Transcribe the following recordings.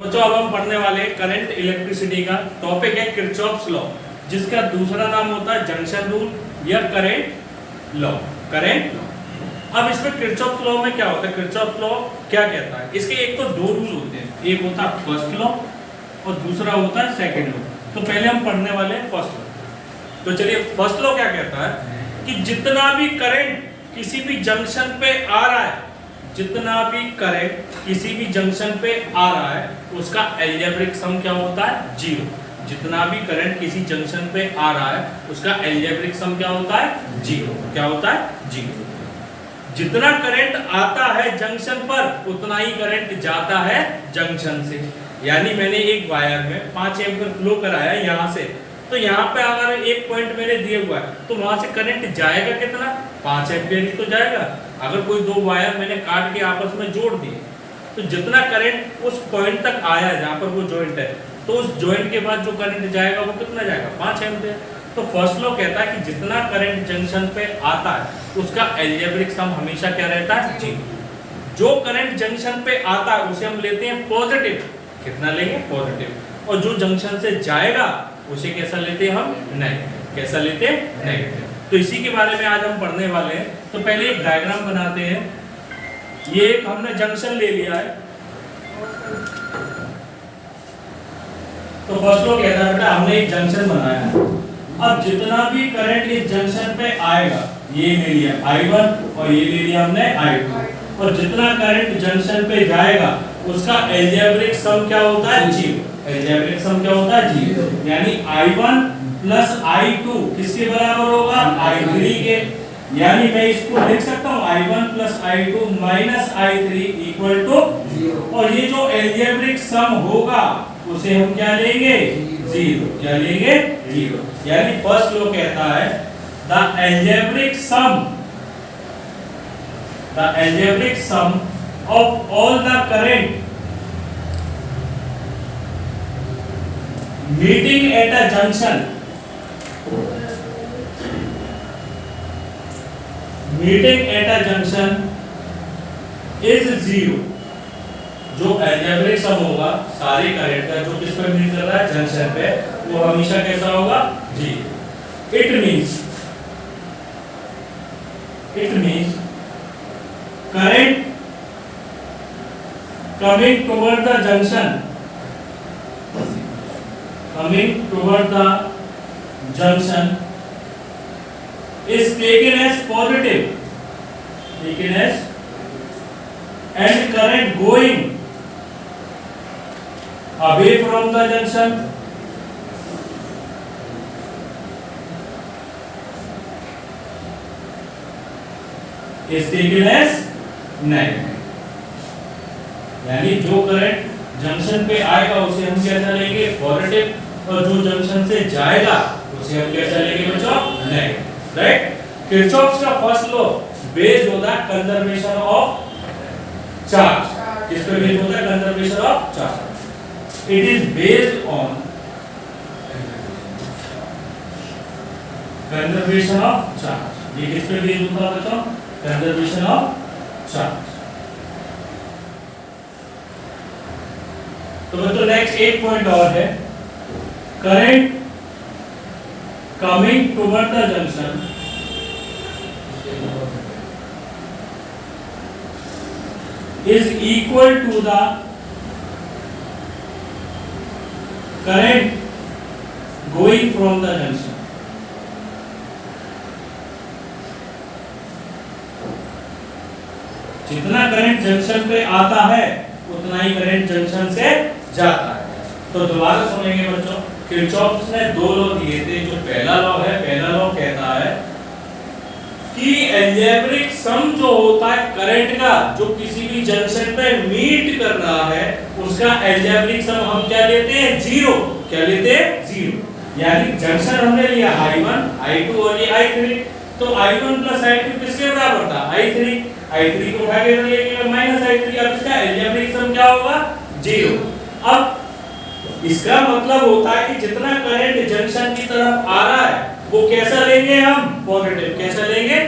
बच्चों अब हम पढ़ने वाले करंट इलेक्ट्रिसिटी का टॉपिक है किरचॉफ्स लॉ, जिसका दूसरा नाम होता है जंक्शन रूल या करंट लॉ। अब इसमें किरचॉफ्स लॉ में क्या होता है, किरचॉफ्स लॉ क्या कहता है, इसके एक तो दो रूल होते हैं, एक होता है फर्स्ट लॉ और दूसरा होता है सेकंड लॉ। तो पहले हम पढ़ने वाले हैं फर्स्ट लॉ। तो चलिए, फर्स्ट लॉ क्या कहता है कि जितना भी करंट किसी भी जंक्शन पे आ रहा है, जितना भी करंट किसी भी जंक्शन पे आ रहा है उसका अलजेब्रिक सम क्या होता है, जीरो। जितना भी करंट किसी जंक्शन पे आ रहा है उसका अलजेब्रिक सम क्या होता है, जीरो। क्या होता है, जीरो। जितना करंट आता है जंक्शन पर उतना ही करंट जाता है जंक्शन से। यानी मैंने एक वायर में 5 एम्पीयर फ्लो कराया यहाँ से, तो यहाँ पे अगर एक पॉइंट मैंने दिए हुआ है तो वहां से करंट जाएगा कितना, 5 एम्पीयर ही तो जाएगा। अगर कोई दो वायर मैंने काट के आपस में जोड़ दिए तो जितना करंट उस पॉइंट तक आया जहाँ पर वो जॉइंट है, तो उस जॉइंट के बाद जो करंट जाएगा वो कितना जाएगा, 5 एम्पीयर। तो फर्स्ट लॉ कहता है कि जितना करंट जंक्शन पे आता है उसका अलजेब्रिक सम हमेशा क्या रहता है, जीरो। जो करंट जंक्शन पे आता है उसे हम लेते हैं पॉजिटिव, कितना लेंगे, पॉजिटिव। और जो जंक्शन से जाएगा उसे कैसा लेते हैं हम, नेगेटिव। कैसा लेते हैं, नेगेटिव। तो इसी के बारे में आज हम पढ़ने वाले हैं। तो पहले एक डायग्राम बनाते हैं। ये एक हमने जंक्शन ले लिया है। तो फर्स्ट लॉ कहता है बेटा हमने एक जंक्शन बनाया है। अब जितना भी करंट इस जंक्शन पे आएगा, ये ले लिया I1 और ये ले लिया हमने I2, और जितना करंट जंक्शन पे जाएगा उसका अलजेब्रिक सम क्या होता है, जीरो। अलजेब्रिक सम क्या होता है, जीरो। यानी I1 प्लस I2 किसके बराबर होगा, I3 के। यानी मैं इसको लिख सकता हूँ I1 plus I2 minus I3 equal to zero. और ये जो अलजेब्रिक सम होगा उसे हम क्या लेंगे, जीरो। क्या लेंगे, जीरो। यानी फर्स्ट लॉ कहता है the algebraic sum of all the current meeting at a junction is zero। जो अलजेब्रिक सम होगा सारे करंट का जो किस पर मीट कर रहा है, जंक्शन पे, वो हमेशा कैसा होगा, zero. It means current coming toward the junction is taken as positive, and current going away from the junction is taken as negative. यानी जो करंट जंक्शन पे आएगा उसे हम कैसा लेंगे, पॉजिटिव, और जो जंक्शन से जाएगा उसे हम कैसा लेंगे बच्चों, नेगेटिव। राइट। किरचॉफ्स का फर्स्ट लॉ बेस्ड होता है कंजर्वेशन ऑफ चार्ज। किस पे बेस्ड होता है, conservation of charge. It is based on conservation of charge. ये किस पे बेस्ड होता है बच्चों, कंजर्वेशन ऑफ चार्ज। तो बच्चों नेक्स्ट एक पॉइंट और है, current coming toward the junction is equal to the current going from the junction। जितना करंट जंक्शन पे आता है उतना ही करंट जंक्शन से जाता है। तो दोबारा सुनेंगे बच्चों, किरचॉफ्स ने दो लॉ दिए थे। जो पहला लॉ है, पहला लॉ कहता है कि अलजेब्रिक सम जो होता है करंट का जो किसी भी जंक्शन पे मीट कर रहा है उसका अलजेब्रिक सम हम क्या लेते हैं, जीरो। क्या लेते हैं, जीरो। यानी जंक्शन हमने लिया I1, I2 और ये I3, तो I1 प्लस I2 किसके बराबर था, I3 को उठा के लेंगे माइनस I3। अब इसका अलजेब्रिक सम क्या होगा, जीरो। अब इसका मतलब होता है कि जितना करंट जंक्शन की तरफ आ रहा है वो कैसा लेंगे हम, पॉजिटिव। कैसा लेंगे,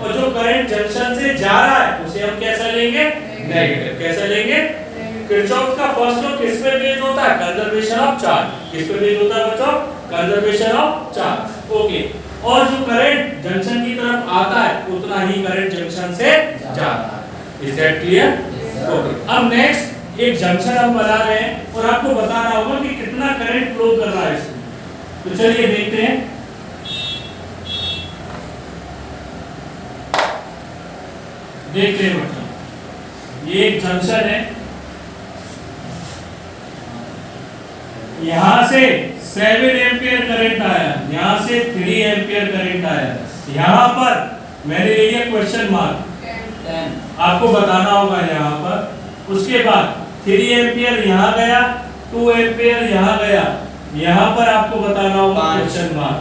और जो करंट जंक्शन से जा रहा है उसे हम कैसा लेंगे, नेगेटिव। कैसा लेंगे, किरचॉफ का फर्स्ट लॉ किस पे बेस्ड होता है? Conservation of charge. किस पे बेस्ड होता है बच्चों? Conservation of charge. ओके, और जो करंट जंक्शन की तरफ आता है उतना ही करंट जंक्शन से जाता है। Is that clear? ओके, अब नेक्स्ट एक जंक्शन हम बना रहे हैं और आपको बताना होगा कि कितना करंट फ्लो कर रहा है इसमें। तो चलिए देखते हैं। देखते हैं बच्चों, ये एक जंक्शन है, यहां से 7 एम्पियर करंट आया, यहां से 3 एम्पियर करंट आया, यहां पर मैंने ले लिया क्वेश्चन मार्क, आपको बताना होगा यहां पर। उसके बाद 3 एम्पियर यहां गया, 2 एम्पियर यहां गया, यहां पर आपको बताना होगा क्वेश्चन मार्क।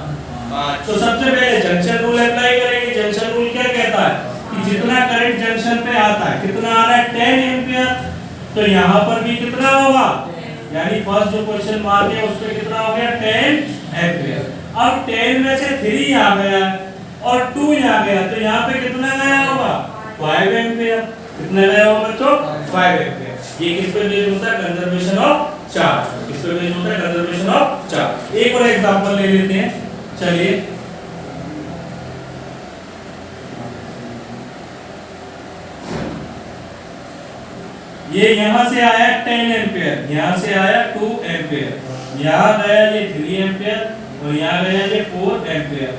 तो सबसे पहले जंक्शन रूल अप्लाई करेंगे। जंक्शन रूल क्या कहता है कि जितना करंट जंक्शन पे आता है, कितना आ रहा है 10 एम्पियर, तो यहां पर भी कितना होगा, यानी फर्स्ट जो क्वेश्चन मार्क है उस पे कितना हो गया 10 एम्पियर। अब 10 में से 3 यहां गया और 2 यहां गया, तो यहां पे कितना गया होगा 5 एम्पियर। कितना गया होगा बच्चों? 5 एम्पियर। ये किस पे बेस्ड होता है? Conservation of charge. किस पे बेस्ड होता है? Conservation of charge. एक और एग्जांपल ले लेते हैं, चलिए। ये यहां से आया 10 एम्पियर, यहां से आया 2 एम्पियर, यहां गया ये 3 एम्पियर और यहां गया ये 4 एम्पियर,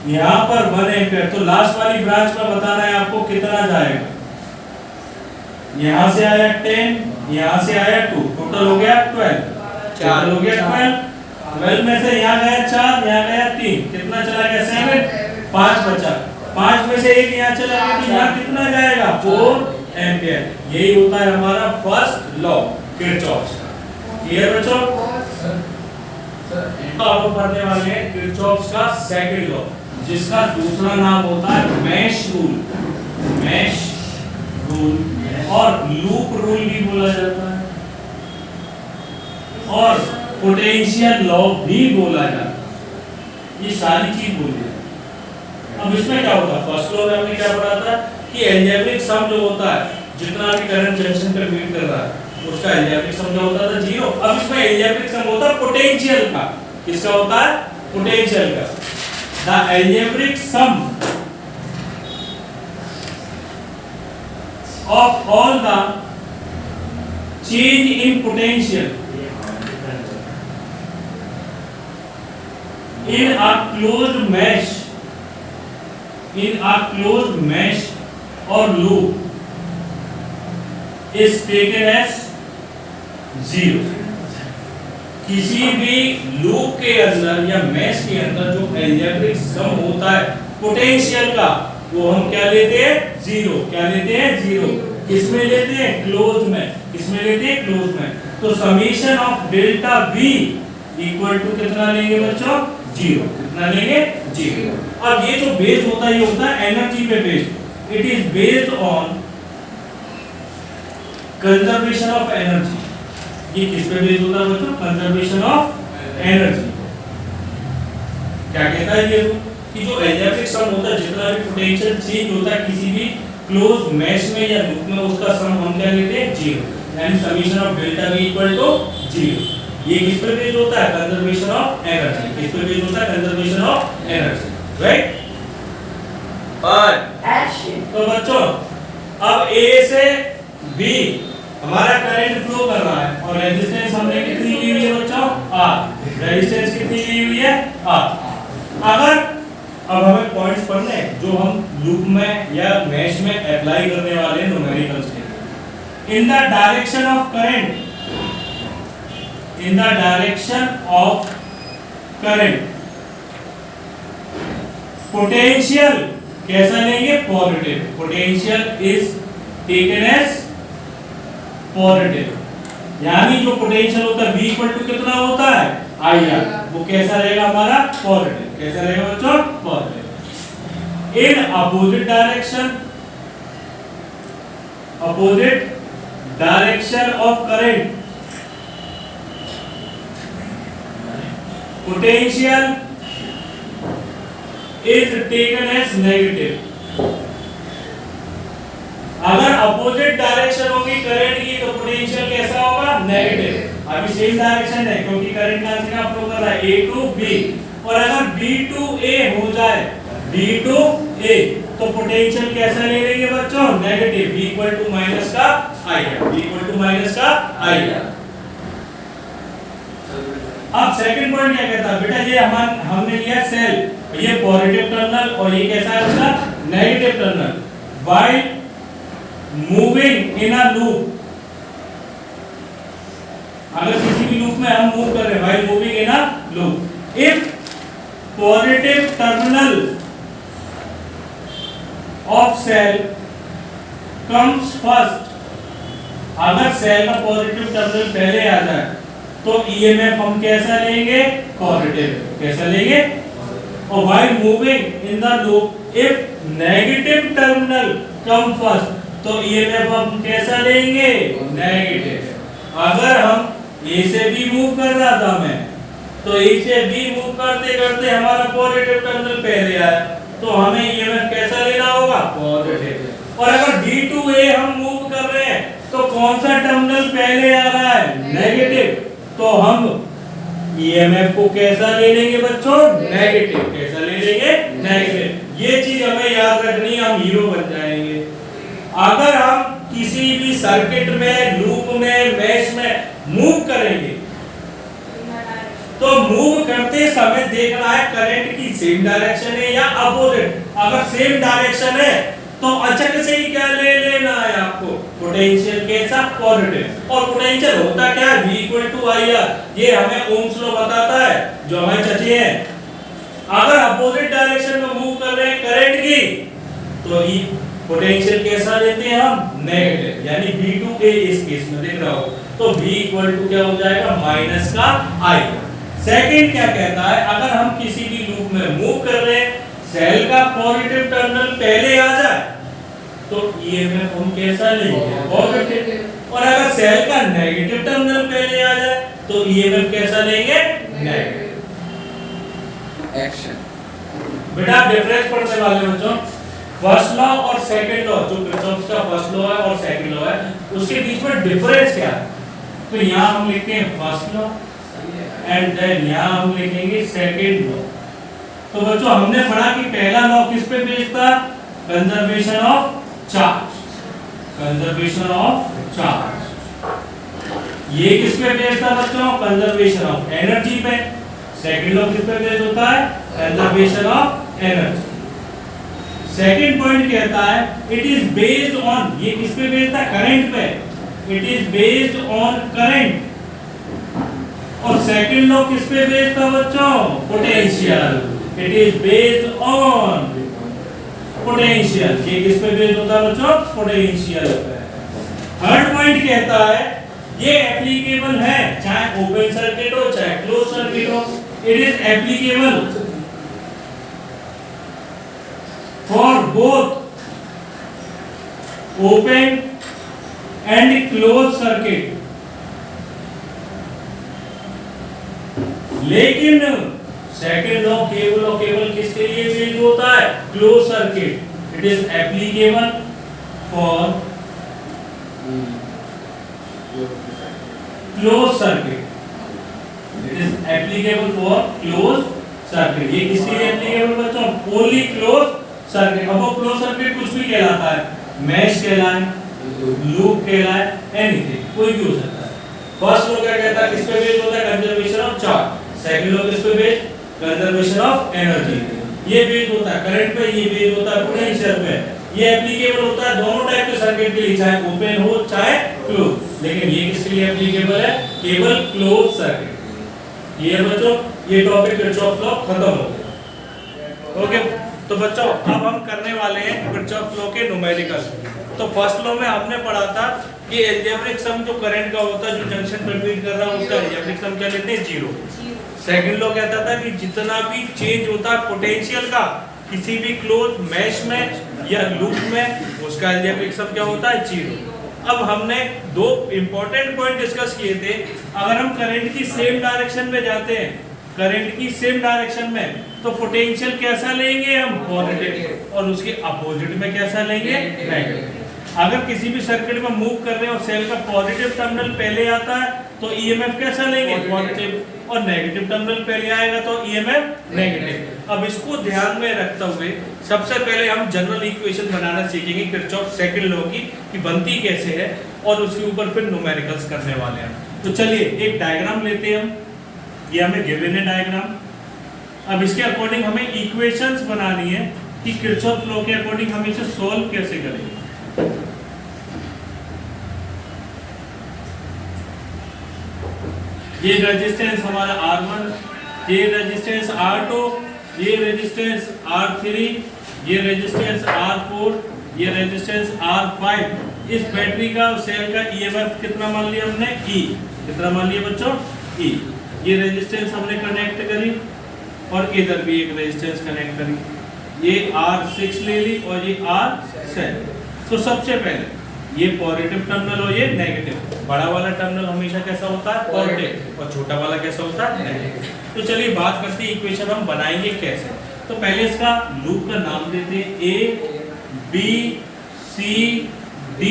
यहां पर 1 एम्पियर। तो लास्ट वाली ब्रांच में बताना है आपको कितना जाएगा। यहां से आया 10, यहां से आया 2, टोटल हो गया 12, टोटल हो गया 12। 12 में से यहां गया 4, यहां गया 3, कितना चला गया 7, 5 बचा। 5 में से एक यहां चला गया, तो यहां कितना जाएगा 4 एम्पियर। यही होता है हमारा फर्स्ट लॉ किरचॉफ का। क्लियर बच्चों? तो अब पढ़ने वाले हैं किरचॉफ का सेकंड लॉ, जिसका दूसरा नाम होता है मेश रूल। मेश रूल और लूप रूल भी बोला जाता है और पोटेंशियल लॉ भी बोला जाता है। ये सारी चीज बोली जाती है। अब इसमें क्या होता है? फर्स्ट लॉ में हमने क्या पढ़ा था कि एल्जेब्रिक सम जो होता है, जितना भी करंट जंक्शन पे मीट कर रहा है उसका एल्जेब्रिक सम जो होता था 0। अब इसमें एल्जेब्रिक सम होता है पोटेंशियल का। किसका होता है? पोटेंशियल का। The algebraic sum of all the change in potential in a closed mesh, in a closed mesh or loop is taken as 0। किसी भी लूप के अंदर या मैश के अंदर जो एल्जेब्रिक सम होता है पोटेंशियल का, वो हम क्या लेते हैं 0। क्या लेते हैं 0। किसमें लेते हैं? क्लोज में। किसमें लेते हैं? क्लोज में। तो summation of delta V equal to कितना लेंगे बच्चों? 0। कितना लेंगे? 0। अब ये जो बेस्ड होता है ये होता है एनर्जी पे based. It is based on conservation of energy. ये किस पे बेस्ड होता है बच्चों? Conservation of energy. क्या कहता है ये कि जो एल्जेब्रिक सम होता है, जितना भी पोटेंशियल चेंज होता है किसी भी क्लोज मैश में या लूप में, उसका सम हम क्या लेते हैं? 0। यानी summation of delta V equal to 0। ये किस पे बेस्ड होता है? Conservation of energy. किस पे बेस्ड होता है? Conservation of energy. राइट? तो बच्चों अब A से B हमारा करंट फ्लो कर रहा है और रेजिस्टेंस हमने कितनी ली हुई है बच्चों? R। रेजिस्टेंस कितनी ली हुई है? R। अगर अब हमें पॉइंट्स पढ़ने जो हम लूप में या मैश में अप्लाई करने वाले हैं न्यूमेरिकल्स के। In the direction of current, in the direction of current, potential कैसा लेंगे? Positive. Potential is taken as positive. यानी जो पोटेंशियल होता है V इक्वल टू कितना होता है? IR। वो कैसा रहेगा हमारा? पॉजिटिव। कैसा रहेगा बच्चों? Positive. In opposite direction, opposite direction of current, potential is taken as negative। अगर अपोजिट डायरेक्शन होगी करंट की तो पोटेंशियल कैसा होगा, नेगेटिव। अभी सेम डायरेक्शन है क्योंकि करंट कहां से कहां फ्लो कर रहा है, A टू B। और अगर B टू A हो जाए, B टू A, तो पोटेंशियल कैसा ले लेंगे बच्चों, negative, V equal to minus का IR, V equal to minus का IR। अब सेकंड पॉइंट क्या कहता है बेटा, ये हमने लिया सेल, ये पॉजिटिव टर्मिनल और ये कैसा है उसका, negative terminal. While moving in a loop, अगर किसी भी लूप में हम मूव कर रहे हैं, while moving in a loop, if positive terminal of cell comes first, अगर सेल का पॉजिटिव टर्मिनल पहले आ जाए तो ईएमएफ हम कैसा लेंगे, पॉजिटिव, कैसा लेंगे। और while moving in the loop if negative terminal come first, तो ईएमएफ हम कैसा लेंगे, नेगेटिव। अगर हम ए से बी मूव कर रहा था मैं, तो ए से बी मूव करते करते हमारा पॉजिटिव टर्मिनल पहले आया, तो हमें ईएमएफ कैसा लेना होगा, पॉजिटिव। और अगर डी टू ए हम मूव कर रहे हैं तो कौन सा टर्मिनल पहले आ रहा है, नेगेटिव, तो हम ईएमएफ को कैसा ले लेंगे बच्चों, नेगेटिव, कैसा ले लेंगे, नेगेटिव। ये चीज हमें याद रखनी, हम हीरो बन जाएंगे। अगर हम किसी भी सर्किट में, लूप में, मैश में मूव करेंगे तो मूव करते समय देखना है करंट की सेम डायरेक्शन है या अपोजिट। अगर सेम डायरेक्शन है तो अचानक से ही क्या ले लेना है आपको, पोटेंशियल कैसा, पॉजिटिव। और पोटेंशियल होता क्या है, V इक्वल टू IR, ये हमें ओम्स लॉ बताता है जो हमारे चचे हैं। अगर अपोजिट डायरेक्शन में मूव कर रहे हैं करंट की, तो पोटेंशियल कैसा लेते हैं हम, नेगेटिव, यानी V टू A इस केस में देख रहा हो, तो V इक्वल टू क्या हो जाएगा, माइनस का IR। सेकंड क्या कहता है, अगर हम किसी भी लूप में मूव कर रहे हैं, सेल का पॉजिटिव टर्मिनल पहले आ जाए तो ईएमएफ हम कैसा लेंगे, पॉजिटिव। और अगर सेल का नेगेटिव टर्मिनल पहले आ जाए तो ईएमएफ कैसा लेंगे, नेगेटिव। एक्शन बेटा डिफरेंस पढ़ने वाले बच्चों, फर्स्ट लॉ और सेकंड लॉ, जो किरचॉफ का फर्स्ट लॉ है और सेकंड लॉ है, उसके बीच में डिफरेंस क्या है। तो यहां हम लिखते हैं फर्स्ट लॉ एंड देन यहां हम लिखेंगे सेकंड लॉ। तो बच्चों हमने पढ़ा कि पहला लॉ किस पे बेस्ड था, conservation of charge, conservation of charge. ये किस पे बेस्ड था बच्चों, कंजर्वेशन ऑफ एनर्जी पे। सेकंड लॉ किस पे बेस्ड होता है, conservation of energy. Second point कहता है इट इज बेस्ड ऑन, ये किस पे बेस्ड था, करंट पे, it is based on current. और सेकंड लॉ किस पे बेस्ड था बच्चों, potential, it is based on potential. ये किस पे बेस्ड होता है बच्चों, पोटेंशियल पे। थर्ड पॉइंट कहता है ये एप्लीकेबल है चाहे ओपन सर्किट हो चाहे क्लोज सर्किट हो, it is applicable for both open and close circuit. लेकिन सेकंड लॉ केवल और केवल किसके लिए बेस्ड होता है, close circuit. It is applicable for close circuit, it is applicable for close circuit. ये किसके लिए एप्लीकेबल बच्चों, ओनली क्लोज सर्किट। अब वो क्लोज सर्किट कुछ भी कहलाता है, मैश कहलाए, लूप कहलाए, एनीथिंग, कोई भी हो सकता है। फर्स्ट लॉ क्या कहता है, किस पे बेस्ड होता है, conservation of charge. Second law किस पे बेस्ड, कंजर्वेशन ऑफ एनर्जी। ये बेस्ड होता है करंट पे, ये बेस्ड होता है पोटेंशियल पे। ये एप्लीकेबल होता है दोनों टाइप के सर्किट के लिए, चाहे ओपन हो चाहे क्लोज। लेकिन ये किसके लिए एप्लीकेबल है, केवल क्लोज सर्किट। ये बच्चों ये टॉपिक किरचॉफ लॉ खत्म हो गया। ओके, तो बच्चों अब हम करने वाले हैं किरचॉफ लॉ के न्यूमेरिकल। तो फर्स्ट लॉ में हमने पढ़ा था कि अलजेब्रिक सम जो करंट का होता है, जो जंक्शन पर फीड कर रहा है, उसका अलजेब्रिक सम क्या लेते हैं, जीरो। सेकंड लॉ कहता था कि जितना भी चेंज होता है पोटेंशियल का किसी भी क्लोज मैश में या लूप में, उसका अलजेब्रिक सम क्या होता है, जीरो। अब हमने दो इंपॉर्टेंट पॉइंट डिस्कस किए थे। अगर हम करंट की सेम डायरेक्शन में जाते हैं, करंट की सेम डायरेक्शन में, तो पोटेंशियल कैसा लेंगे हम, पॉजिटिव, और उसके अपोजिट में कैसा लेंगे, नेगेटिव। अगर किसी भी सर्किट में मूव कर रहे हैं और सेल का पॉजिटिव टर्मिनल पहले आता है तो ईएमएफ कैसा लेंगे, पॉजिटिव, और नेगेटिव टर्मिनल पहले आएगा तो ईएमएफ नेगेटिव। अब इसको ध्यान में रखते हुए सबसे पहले हम जनरल इक्वेशन बनाना सीखेंगे किरचॉफ सेकंड लॉ की, कि बनती कैसे है, और उसके ऊपर फिर न्यूमेरिकल्स करने वाले हैं। तो चलिए एक डायग्राम लेते हैं हम, ये हमें गिवन है डायग्राम। अब इसके अकॉर्डिंग हमें इक्वेशंस बनानी है कि किरचॉफ लॉ के अकॉर्डिंग हम इसे सॉल्व कैसे करेंगे। ये रेजिस्टेंस हमारा R1, ये रेजिस्टेंस R2, ये रेजिस्टेंस R3, ये रेजिस्टेंस R4, ये रेजिस्टेंस R5। इस बैटरी का सेल का ईएमएफ कितना मान लिया हमने, E। कितना मान लिया बच्चों, E। ये रेजिस्टेंस हमने कनेक्ट करी और इधर भी एक रेजिस्टेंस कनेक्ट करी, ये R6 ले ली और ये R7। तो सबसे पहले ये पॉजिटिव टर्मिनल और ये नेगेटिव। बड़ा वाला टर्मिनल हमेशा कैसा होता है, पॉजिटिव, और छोटा वाला कैसा होता है, नेगेटिव। तो चलिए बात करते हैं इक्वेशन हम बनाएंगे कैसे। तो पहले इसका लूप का नाम देते हैं A, B, C, D,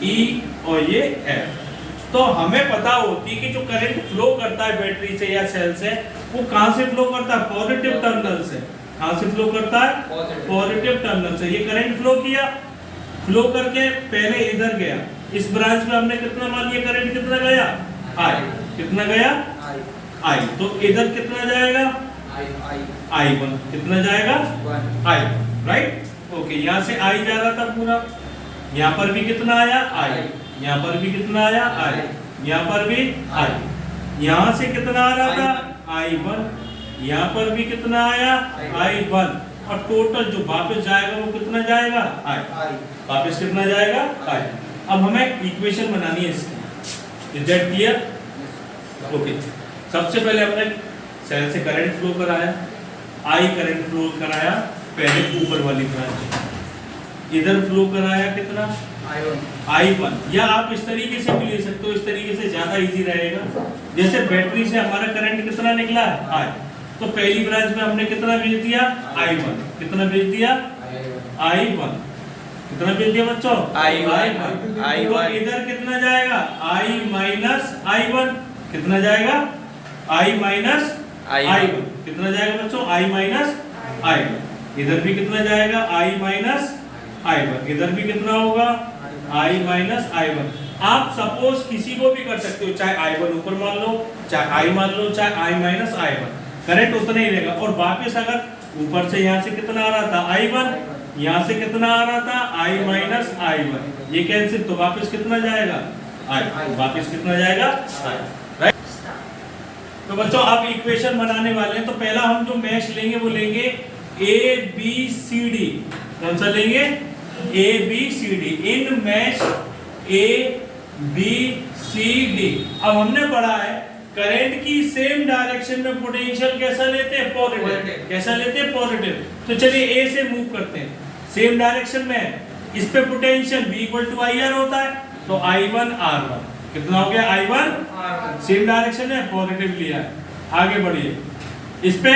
E और ये F। तो हमें पता होती है कि जो करंट फ्लो करता है बैटरी से या सेल से, वो कहां से फ्लो करता है, पॉजिटिव टर्मिनल से। कहां से फ्लो करता है, पॉजिटिव टर्मिनल से। ये करंट फ्लो किया, फ्लो करके पहले इधर गया, इस ब्रांच में हमने कितना मान लिया, करंट कितना गया, I। कितना गया, I। तो इधर कितना जाएगा, I1। कितना जाएगा, I, राइट। ओके, यहाँ से I जा रहा था पूरा, यहाँ पर भी कितना आया, I। यहाँ पर भी कितना आया, I। यहाँ पर भी I। यहाँ से कितना आ रहा था, I1। यहाँ पर भी कितना आया, I1। और टोटल जो वापस जाएगा वो कितना जाएगा, I। वापस कितना जाएगा, I। अब हमें इक्वेशन बनानी है इसकी। Is that clear? ओके, सबसे पहले हमने सेल से करंट फ्लो कराया, I करंट फ्लो कराया पहले ऊपर वाली ब्रांच, इधर फ्लो कराया कितना, I1। या आप इस तरीके से भी ले सकते हो, इस तरीके से ज्यादा इजी रहेगा। जैसे बैटरी से हमारा करंट कितना निकला है, I। तो पहली ब्रांच में हमने कितना भेज दिया, I1। कितना भेज दिया, I1। कितना भेज दिया बच्चों, I1। तो इधर कितना जाएगा, I माइनस I1। कितना जाएगा, I माइनस I1। कितना जाएगा बच्चों, I माइनस I1। इधर भी कितना जाएगा, I माइनस I1। इधर भी कितना होगा, I माइनस I1। आप सपोज किसी को भी कर सकते हो, चाहे I1 ऊपर मान लो, चाहे I मान लो, चाहे I माइनस I1, करंट उतना ही रहेगा। और वापस अगर ऊपर से यहाँ से कितना आ रहा था, I1, यहाँ से कितना आ रहा था, I माइनस I1, ये कैंसिल, तो वापस कितना जाएगा, I। वापस कितना जाएगा, I, राइट। तो बच्चों अब इक्वेशन बनाने वाले हैं। तो पहला हम जो मैश लेंगे वो लेंगे ABCD। कौन सा लेंगे, ABCD। इन मैश ABCD। अब हमने पढ़ा है करंट की सेम डायरेक्शन में पोटेंशियल कैसा लेते हैं, पॉजिटिव। कैसा लेते हैं, पॉजिटिव। तो चलिए A से मूव करते हैं, सेम डायरेक्शन में, इस पे potential V equal to IR होता है, तो I1 R1। कितना हो गया, I1, सेम डायरेक्शन है, पॉजिटिव लिया है। आगे बढ़िए, इस पे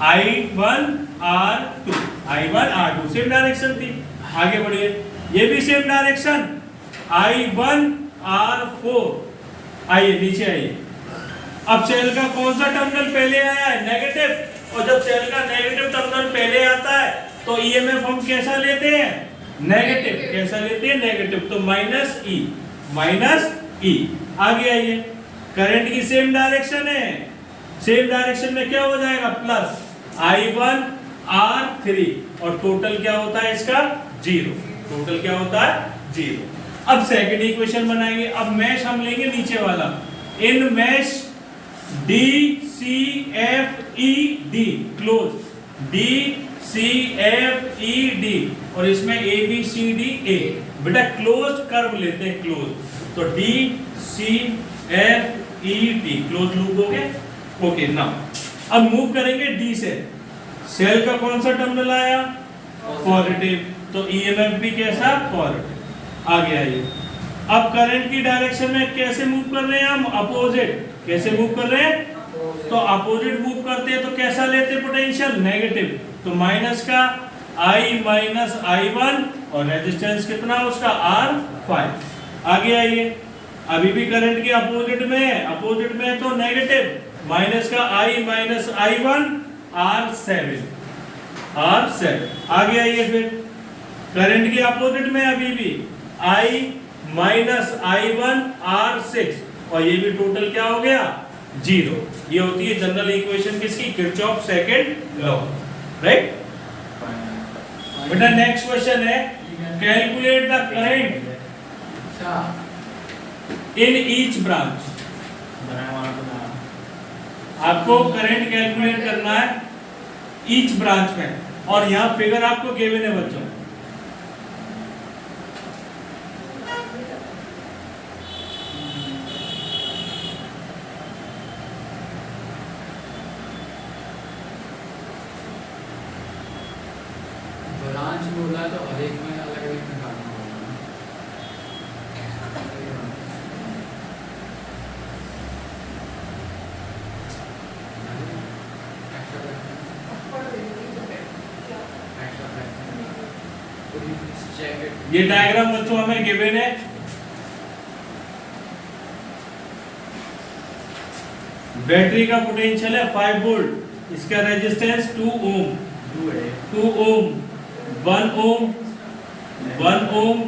I1 R2, I1 R2 same direction थी। आगे बढ़िए, ये भी सेम डायरेक्शन, I1 R4। आइए नीचे आइए। अब सेल का कौन सा टर्मिनल पहले आया है, नेगेटिव। और जब सेल का नेगेटिव टर्मिनल पहले आता है तो ईएमएफ हम कैसा लेते हैं, नेगेटिव। कैसा लेते हैं, नेगेटिव। तो माइनस E, माइनस E। आगे आइए, करंट की सेम डायरेक्शन है, सेम डायरेक्शन में क्या हो जाएगा, प्लस I1 R3। और टोटल क्या होता है इसका, 0। टोटल क्या होता है, 0। अब सेकंड इक्वेशन बनाएंगे। अब मैश हम लेंगे नीचे वाला, इन मैश DCFED, क्लोज, DCFED। और इसमें ABCDA, बेटा क्लोज कर्व लेते हैं, क्लोज। तो DCFED क्लोज लूप हो गया। ओके, नाउ अब मूव करेंगे D से। सेल का कौन सा टर्मिनल आया, पॉजिटिव, तो ईएमएफ भी कैसा, पॉजिटिव। आगे आइए, अब करंट की डायरेक्शन में कैसे मूव कर रहे हैं हम, अपोजिट। कैसे मूव कर रहे हैं, तो अपोजिट मूव करते हैं तो कैसा लेते हैं पोटेंशियल, नेगेटिव। तो माइनस का I माइनस I1 और रेजिस्टेंस कितना उसका R5। आगे आइए, अभी भी करंट के अपोजिट में है, अपोजिट में है तो नेगेटिव, माइनस का I माइनस I1 R7। आगे आइए, फिर करंट के अपोजिट में अभी भी I माइनस I1 R6 और ये भी टोटल क्या हो गया 0। ये होती है जनरल इक्वेशन किसकी, किरचॉफ सेकंड लॉ, राइट। बेटा नेक्स्ट क्वेश्चन है, calculate the current in each branch. आपको करंट कैलकुलेट करना है ईच ब्रांच में, और यहाँ फिगर आपको गिवन है बच्चों। ब्रांच बोला तो हर एक में अलग अलग निकालना होगा। ये डायग्राम बच्चों हमें गिवन है, बैटरी का पोटेंशियल है 5 वोल्ट, इसका रेजिस्टेंस 2 ओम, 2 ओम, 1 ओम, 1 ओम,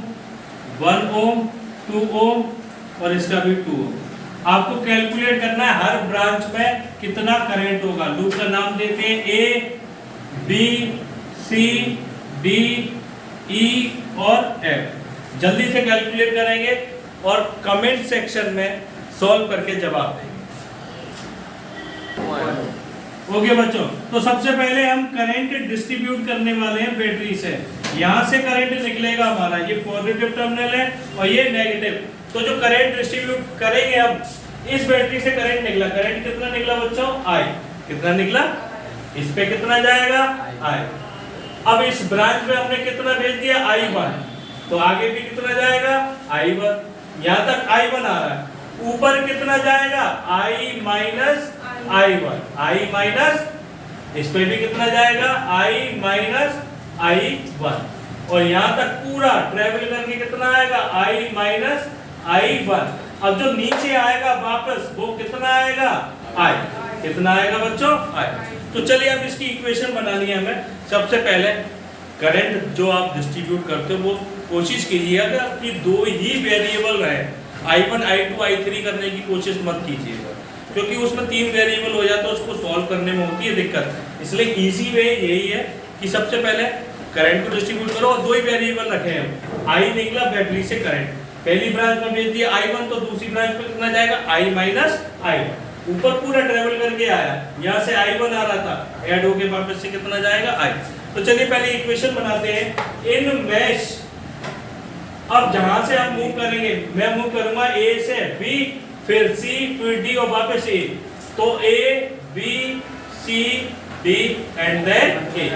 1 ओम, 2 ओम और इसका भी 2 ओम। आपको कैलकुलेट करना है हर ब्रांच में कितना करंट होगा। लूप का नाम देते हैं ए, बी, सी, डी, ई और एफ। जल्दी से कैलकुलेट करेंगे और कमेंट सेक्शन में सॉल्व करके जवाब देंगे। ओके बच्चों, तो सबसे पहले हम करंट डिस्ट्रीब्यूट करने वाले हैं बैटरी से। यहाँ से करंट निकलेगा हमारा, ये पॉजिटिव टर्मिनल है और ये नेगेटिव। तो जो करंट डिस्ट्रीब्यूट करेंगे अब, इस बैटरी से करंट निकला, करंट कितना निकला बच्चों I, कितना निकला, इस पे कितना जाएगा I। अब इस ब्रांच में हमने कितना भेज दिया I1, तो आगे भी कितना जाएगा I1, यहाँ तक I1 आ रहा है। ऊपर कितना जाएगा I minus I1, I minus, इस पे भी कितना जाएगा I माइनस I1 और यहाँ तक पूरा ट्रेवल करके कितना आएगा I माइनस I1। अब जो नीचे आएगा वापस वो कितना आएगा I, कितना आएगा बच्चों I। तो चलिए अब इसकी इक्वेशन बनानी है हमें। सबसे पहले करंट जो आप डिस्ट्रीब्यूट करते हो वो कोशिश कीजिएगा कि दो ही वेरिएबल रहे, I1 I2 I3 करने की कोशिश मत कीजिएगा, क्योंकि उसमें 3 वेरिएबल हो जाता है, उसको सॉल्व करने में होती है दिक्कत। इसलिए इजी वे यही है कि सबसे पहले करंट को डिस्ट्रीब्यूट करो और दो ही वेरिएबल रखे हैं। I निकला बैटरी से करंट, पहली ब्रांच में भेज दिया I1, तो दूसरी ब्रांच में कितना जाएगा I माइनस I1। ऊपर पूरा ट्रेवल करके आया, यहाँ से I1 आ रहा था, ऐड होके वापस से कितना जाएगा I। तो चलिए पहले इक्वेशन बनाते हैं। इन मैश, अब जहां से हम मूव करेंगे, मैं मूव करूंगा A से B, फिर C, फिर D और वापस A, तो A, B, C, D and then A।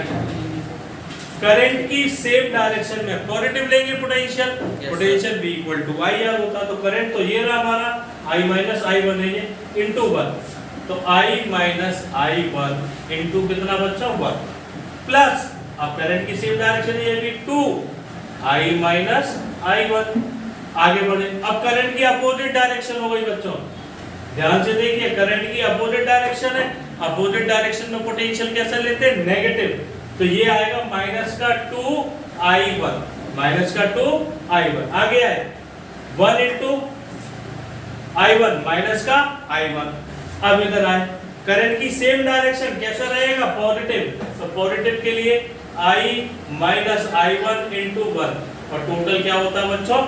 Current की सेम डायरेक्शन में पॉजिटिव लेंगे potential, potential V equal to I R होता, तो करंट तो ये रहा हमारा I माइनस I1 है इनटू 1, तो I माइनस I1 इनटू कितना बच्चा 1 प्लस, अब करंट की सेम डायरेक्शन ये भी 2 I माइनस I1। आगे बढ़े, अब करंट की अपोजिट डायरेक्शन हो गई बच्चों, ध्यान से देखिए करंट की अपोजिट डायरेक्शन है, अपोजिट डायरेक्शन में पोटेंशियल कैसा लेते हैं नेगेटिव, तो ये आएगा माइनस का 2 I1, माइनस का 2 I1। आगे आए 1 इंटू I1 माइनस का I1। अब इधर आए, करंट की सेम डायरेक्शन कैसा रहेगा पॉजिटिव, तो पॉजिटिव के लिए I माइनस I1 इंटू 1 और टोटल क्या होता है बच्चों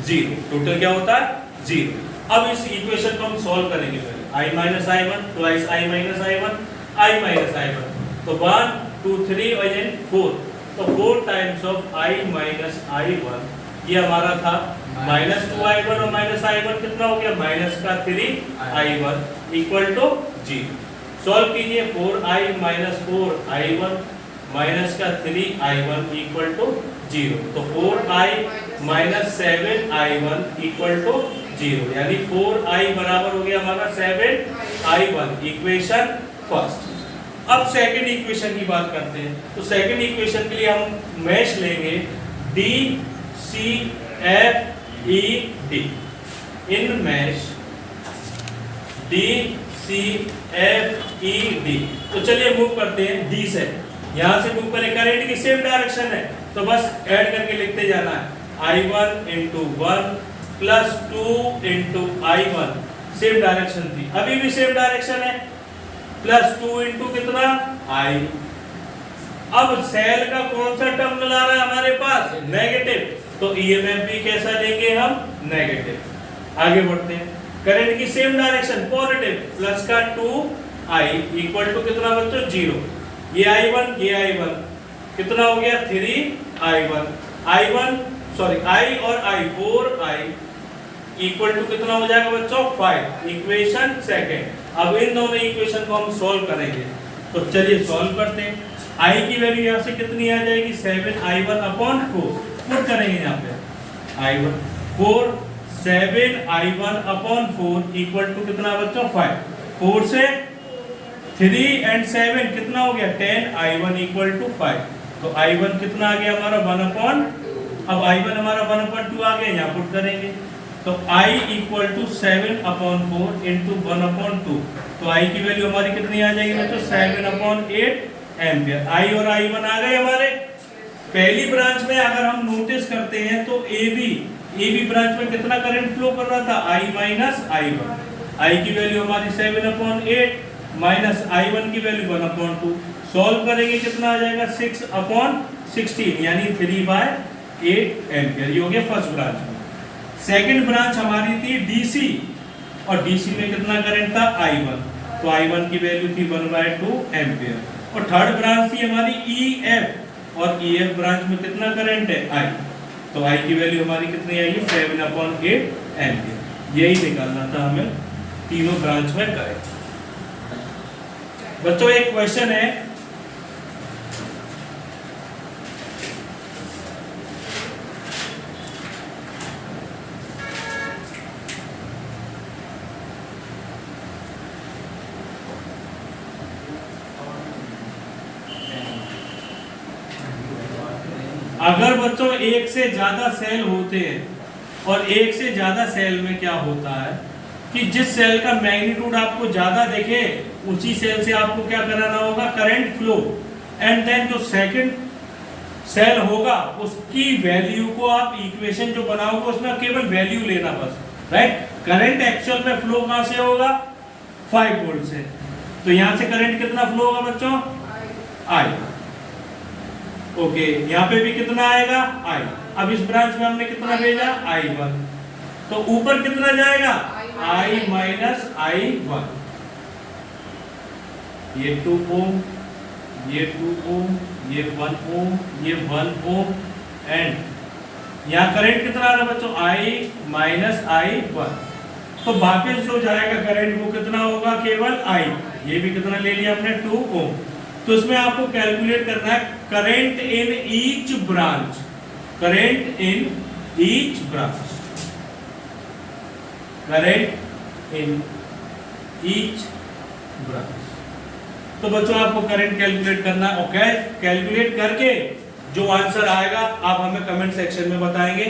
0, टोटल क्या होता है 0। अब इस इक्वेशन को हम सॉल्व करेंगे पहले, I minus I1 twice I minus I1, I minus I1, तो 1 2 3 और then 4, तो 4 times of I minus I1, ये हमारा था माइनस 2 I1 और माइनस I1 कितना हो गया माइनस का 3 I1 इक्वल टू 0। सॉल्व कीजिए, 4I माइनस 4 I1 माइनस का 3 I1 इक्वल टू 0, तो 4I minus 7 I1 equal to 0, यानी 4I बराबर हो गया हमारा 7 I1, इक्वेशन फर्स्ट। अब सेकंड इक्वेशन की बात करते हैं, तो सेकंड इक्वेशन के लिए हम मैश लेंगे D C F E D, इन मैश D C F E D. तो चलिए मूव करते हैं डी से, यहां से मूव करें, करंट की सेम डायरेक्शन है तो बस ऐड करके लिखते जाना है, I1 into 1 plus 2 into I1, same direction थी, अभी भी सेम डायरेक्शन है, प्लस 2 into कितना I। अब सेल का कौन सा टर्मिनल आ रहा है हमारे पास, नेगेटिव, तो ईएमएफ भी कैसा लेंगे हम, नेगेटिव। आगे बढ़ते हैं, करंट की सेम डायरेक्शन पॉजिटिव, प्लस का 2I इक्वल टू कितना बच्चों 0, ये I1 ये I1 कितना हो गया 3I1, I और I 4I इक्वल टू कितना हो जाएगा बच्चों 5, इक्वेशन सेकंड। अब इन दोनों इक्वेशन को हम सॉल्व करेंगे, तो चलिए सॉल्व करते हैं। I की वैल्यू यहाँ से कितनी आ जाएगी 7I1/4, पुट करेंगे यहाँ पे I1 4 7I1/4 इक्वल टू कितना बच्चों 5, 4 से 3 and 7 कितना हो गया 10I1 इक्वल टू 5, तो I1 कितना आ गया हमारा 1/, अब I1 हमारा 1/2 आ गया, यहाँ पुट करेंगे तो I इक्वल टू 7/4 इंटू 1/2, तो I की वैल्यू हमारी कितनी आ जाएगी बच्चों 7/8 एम्पियर। I और I1 आ गए हमारे। पहली ब्रांच में अगर हम नोटिस करते हैं तो AB ब्रांच में कितना करंट फ्लो कर रहा था I माइनस I1, I की वैल्यू हमारी 7/8 माइनस I1 की वैल्यू 1/2, सॉल्व करेंगे कितना आ जाएगा 6/16 यानी 3/8 एम्पियर। ये हो गया फर्स्ट ब्रांच में। सेकंड ब्रांच हमारी थी DC, और DC में कितना करंट था I1, तो I1 की वैल्यू थी 1/2 एम्पियर। और थर्ड ब्रांच थी हमारी EF, और EF ब्रांच में कितना करंट है I, तो I की वैल्यू हमारी कितनी आएगी 7/8 एम्पियर। यही निकालना था हमें तीनों ब्रांच में करंट। बच्चों एक क्वेश्चन है, अगर बच्चों एक से ज्यादा सेल होते हैं, और एक से ज्यादा सेल में क्या होता है कि जिस सेल का मैग्नीट्यूड आपको ज्यादा दिखे उसी सेल से आपको क्या कराना होगा करंट फ्लो, एंड देन जो सेकंड सेल होगा उसकी वैल्यू को आप इक्वेशन जो बनाओगे उसमें केवल वैल्यू लेना बस, राइट। करंट एक्चुअल में फ्लो कहां से होगा 5 वोल्ट से, तो यहां से करंट कितना फ्लो होगा बच्चों I, ओके यहाँ पे भी कितना आएगा I। अब इस ब्रांच में हमने कितना भेजा I1, तो ऊपर कितना जाएगा I माइनस I1, ये 2 ओम, ये 2 ओम, ये 1 ओम, ये 1 ओम, एंड यहाँ करंट कितना आ रहा है बच्चों I माइनस I1, तो वापस जो जाएगा करंट वो कितना होगा केवल I, ये भी कितना ले लिया हमने 2 ओम। तो इसमें आपको कैलकुलेट करना है current in each branch, current in each branch, current in each branch. तो बच्चों आपको करंट कैलकुलेट करना है, ओके। कैलकुलेट करके जो आंसर आएगा आप हमें कमेंट सेक्शन में बताएंगे।